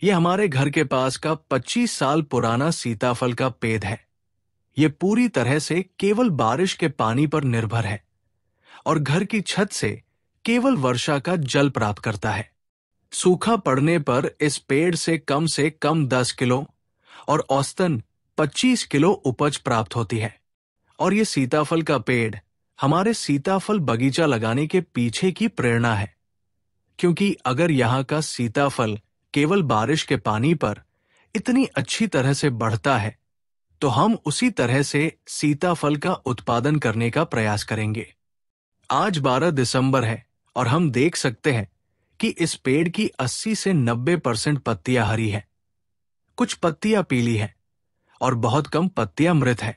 ये हमारे घर के पास का 25 साल पुराना सीताफल का पेड़ है। ये पूरी तरह से केवल बारिश के पानी पर निर्भर है और घर की छत से केवल वर्षा का जल प्राप्त करता है। सूखा पड़ने पर इस पेड़ से कम 10 किलो और औसतन 25 किलो उपज प्राप्त होती है। और ये सीताफल का पेड़ हमारे सीताफल बगीचा लगाने के पीछे की प्रेरणा है, क्योंकि अगर यहाँ का सीताफल केवल बारिश के पानी पर इतनी अच्छी तरह से बढ़ता है तो हम उसी तरह से सीताफल का उत्पादन करने का प्रयास करेंगे। आज 12 दिसंबर है और हम देख सकते हैं कि इस पेड़ की 80 से 90% पत्तियां हरी हैं। कुछ पत्तियां पीली हैं और बहुत कम पत्तियां मृत हैं।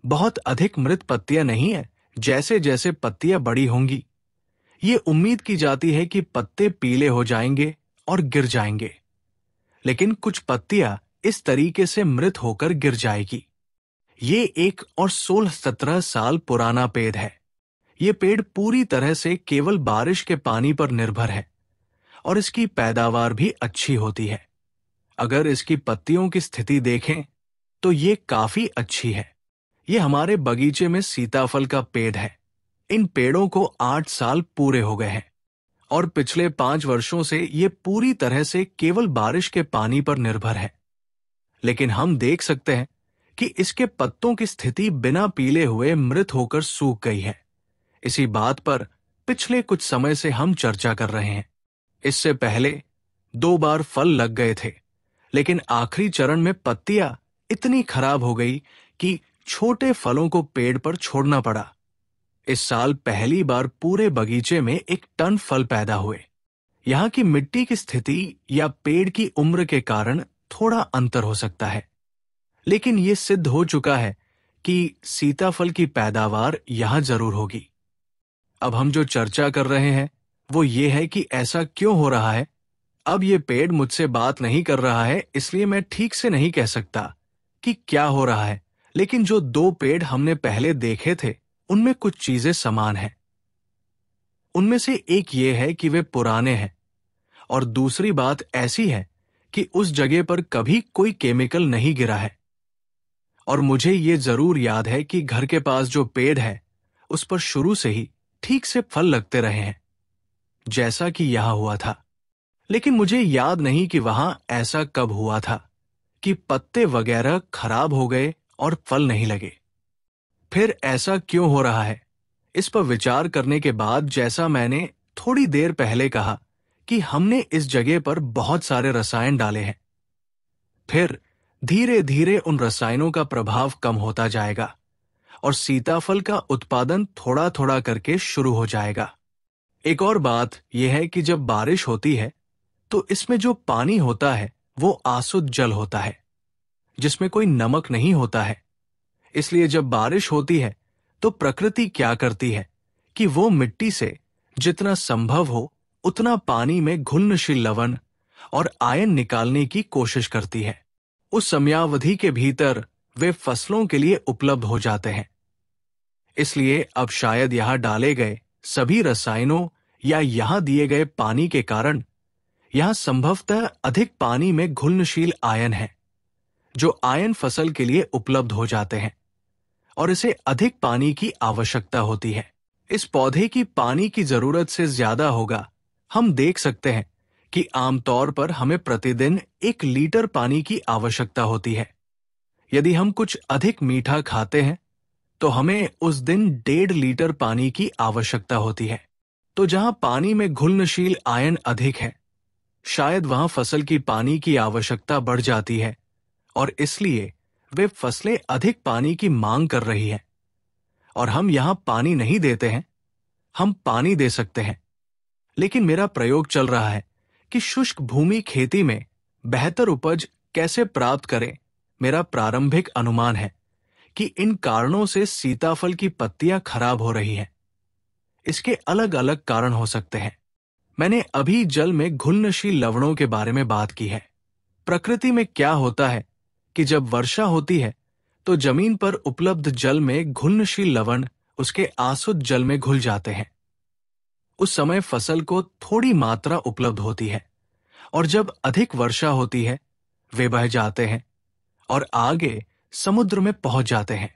बहुत अधिक मृत पत्तियां नहीं है। जैसे जैसे पत्तियां बड़ी होंगी, ये उम्मीद की जाती है कि पत्ते पीले हो जाएंगे और गिर जाएंगे, लेकिन कुछ पत्तियां इस तरीके से मृत होकर गिर जाएगी। ये एक और 16-17 साल पुराना पेड़ है। ये पेड़ पूरी तरह से केवल बारिश के पानी पर निर्भर है और इसकी पैदावार भी अच्छी होती है। अगर इसकी पत्तियों की स्थिति देखें तो ये काफी अच्छी है। ये हमारे बगीचे में सीताफल का पेड़ है। इन पेड़ों को 8 साल पूरे हो गए हैं और पिछले 5 वर्षों से ये पूरी तरह से केवल बारिश के पानी पर निर्भर है। लेकिन हम देख सकते हैं कि इसके पत्तों की स्थिति बिना पीले हुए मृत होकर सूख गई है। इसी बात पर पिछले कुछ समय से हम चर्चा कर रहे हैं। इससे पहले 2 बार फल लग गए थे, लेकिन आखिरी चरण में पत्तियां इतनी खराब हो गई कि छोटे फलों को पेड़ पर छोड़ना पड़ा। इस साल पहली बार पूरे बगीचे में 1 टन फल पैदा हुए। यहाँ की मिट्टी की स्थिति या पेड़ की उम्र के कारण थोड़ा अंतर हो सकता है, लेकिन ये सिद्ध हो चुका है कि सीताफल की पैदावार यहाँ जरूर होगी। अब हम जो चर्चा कर रहे हैं वो ये है कि ऐसा क्यों हो रहा है। अब ये पेड़ मुझसे बात नहीं कर रहा है, इसलिए मैं ठीक से नहीं कह सकता कि क्या हो रहा है, लेकिन जो 2 पेड़ हमने पहले देखे थे उनमें कुछ चीजें समान हैं। उनमें से एक ये है कि वे पुराने हैं और दूसरी बात ऐसी है कि उस जगह पर कभी कोई केमिकल नहीं गिरा है। और मुझे ये जरूर याद है कि घर के पास जो पेड़ है उस पर शुरू से ही ठीक से फल लगते रहे हैं, जैसा कि यहां हुआ था। लेकिन मुझे याद नहीं कि वहां ऐसा कब हुआ था कि पत्ते वगैरह खराब हो गए और फल नहीं लगे। फिर ऐसा क्यों हो रहा है, इस पर विचार करने के बाद जैसा मैंने थोड़ी देर पहले कहा कि हमने इस जगह पर बहुत सारे रसायन डाले हैं। फिर धीरे धीरे उन रसायनों का प्रभाव कम होता जाएगा और सीताफल का उत्पादन थोड़ा थोड़ा करके शुरू हो जाएगा। एक और बात यह है कि जब बारिश होती है तो इसमें जो पानी होता है वो आसुत जल होता है, जिसमें कोई नमक नहीं होता है। इसलिए जब बारिश होती है तो प्रकृति क्या करती है कि वो मिट्टी से जितना संभव हो उतना पानी में घुलनशील लवण और आयन निकालने की कोशिश करती है। उस समयावधि के भीतर वे फसलों के लिए उपलब्ध हो जाते हैं। इसलिए अब शायद यहां डाले गए सभी रसायनों या यहां दिए गए पानी के कारण यहां संभवतः अधिक पानी में घुलनशील आयन है, जो आयन फसल के लिए उपलब्ध हो जाते हैं और इसे अधिक पानी की आवश्यकता होती है। इस पौधे की पानी की जरूरत से ज्यादा होगा। हम देख सकते हैं कि आमतौर पर हमें प्रतिदिन 1 लीटर पानी की आवश्यकता होती है। यदि हम कुछ अधिक मीठा खाते हैं तो हमें उस दिन 1.5 लीटर पानी की आवश्यकता होती है। तो जहां पानी में घुलनशील आयन अधिक है, शायद वहां फसल की पानी की आवश्यकता बढ़ जाती है और इसलिए वे फसलें अधिक पानी की मांग कर रही हैं। और हम यहां पानी नहीं देते हैं, हम पानी दे सकते हैं। लेकिन मेरा प्रयोग चल रहा है कि शुष्क भूमि खेती में बेहतर उपज कैसे प्राप्त करें। मेरा प्रारंभिक अनुमान है कि इन कारणों से सीताफल की पत्तियां खराब हो रही हैं। इसके अलग अलग कारण हो सकते हैं। मैंने अभी जल में घुलनशील लवणों के बारे में बात की है। प्रकृति में क्या होता है कि जब वर्षा होती है तो जमीन पर उपलब्ध जल में घुलनशील लवण उसके आसुत जल में घुल जाते हैं। उस समय फसल को थोड़ी मात्रा उपलब्ध होती है और जब अधिक वर्षा होती है वे बह जाते हैं और आगे समुद्र में पहुंच जाते हैं,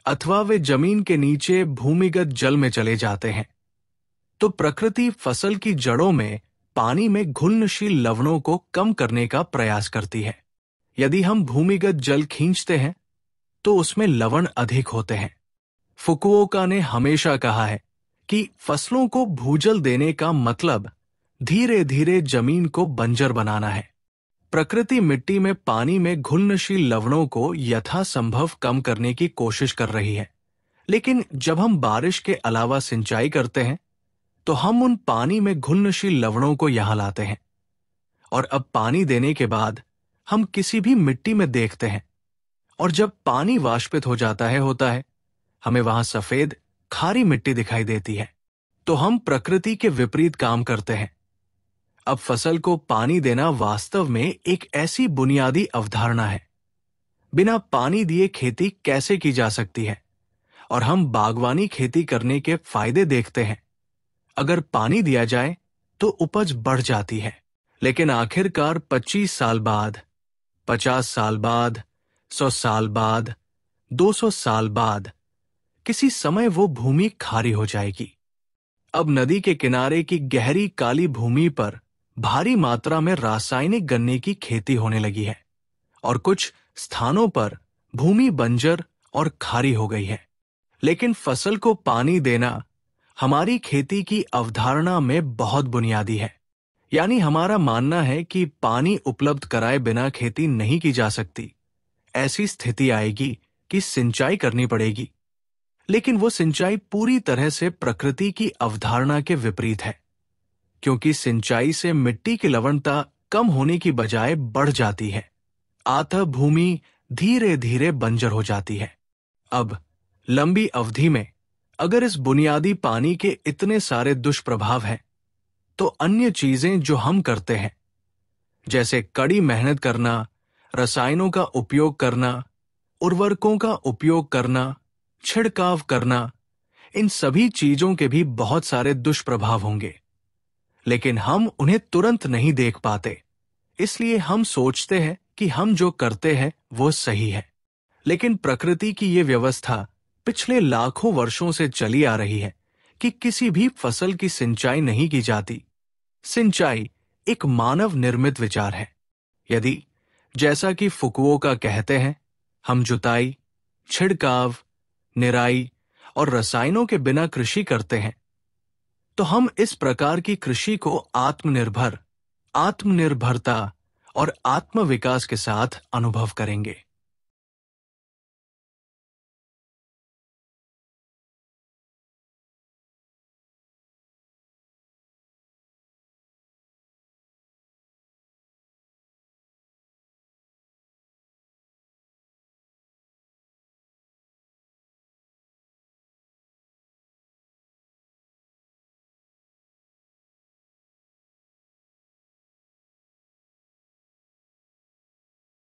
अथवा वे जमीन के नीचे भूमिगत जल में चले जाते हैं। तो प्रकृति फसल की जड़ों में पानी में घुलनशील लवणों को कम करने का प्रयास करती है। यदि हम भूमिगत जल खींचते हैं तो उसमें लवण अधिक होते हैं। फुकुओका ने हमेशा कहा है कि फसलों को भूजल देने का मतलब धीरे धीरे जमीन को बंजर बनाना है। प्रकृति मिट्टी में पानी में घुलनशील लवणों को यथासंभव कम करने की कोशिश कर रही है, लेकिन जब हम बारिश के अलावा सिंचाई करते हैं तो हम उन पानी में घुलनशील लवणों को यहां लाते हैं। और अब पानी देने के बाद हम किसी भी मिट्टी में देखते हैं, और जब पानी वाष्पित हो जाता है हमें वहां सफेद खारी मिट्टी दिखाई देती है। तो हम प्रकृति के विपरीत काम करते हैं। अब फसल को पानी देना वास्तव में एक ऐसी बुनियादी अवधारणा है। बिना पानी दिए खेती कैसे की जा सकती है, और हम बागवानी खेती करने के फायदे देखते हैं। अगर पानी दिया जाए तो उपज बढ़ जाती है, लेकिन आखिरकार 25 साल बाद, 50 साल बाद, 100 साल बाद, 200 साल बाद किसी समय वो भूमि खारी हो जाएगी। अब नदी के किनारे की गहरी काली भूमि पर भारी मात्रा में रासायनिक गन्ने की खेती होने लगी है, और कुछ स्थानों पर भूमि बंजर और खारी हो गई है। लेकिन फसल को पानी देना हमारी खेती की अवधारणा में बहुत बुनियादी है। यानी हमारा मानना है कि पानी उपलब्ध कराए बिना खेती नहीं की जा सकती। ऐसी स्थिति आएगी कि सिंचाई करनी पड़ेगी, लेकिन वो सिंचाई पूरी तरह से प्रकृति की अवधारणा के विपरीत है, क्योंकि सिंचाई से मिट्टी की लवणता कम होने की बजाय बढ़ जाती है। अतः भूमि धीरे धीरे बंजर हो जाती है। अब लंबी अवधि में अगर इस बुनियादी पानी के इतने सारे दुष्प्रभाव हैं, तो अन्य चीजें जो हम करते हैं, जैसे कड़ी मेहनत करना, रसायनों का उपयोग करना, उर्वरकों का उपयोग करना, छिड़काव करना, इन सभी चीजों के भी बहुत सारे दुष्प्रभाव होंगे, लेकिन हम उन्हें तुरंत नहीं देख पाते। इसलिए हम सोचते हैं कि हम जो करते हैं वो सही है। लेकिन प्रकृति की ये व्यवस्था पिछले लाखों वर्षों से चली आ रही है कि किसी भी फसल की सिंचाई नहीं की जाती। सिंचाई एक मानव निर्मित विचार है। यदि, जैसा कि फुकुओका कहते हैं, हम जुताई, छिड़काव, निराई और रसायनों के बिना कृषि करते हैं, तो हम इस प्रकार की कृषि को आत्मनिर्भरता और आत्मविकास के साथ अनुभव करेंगे।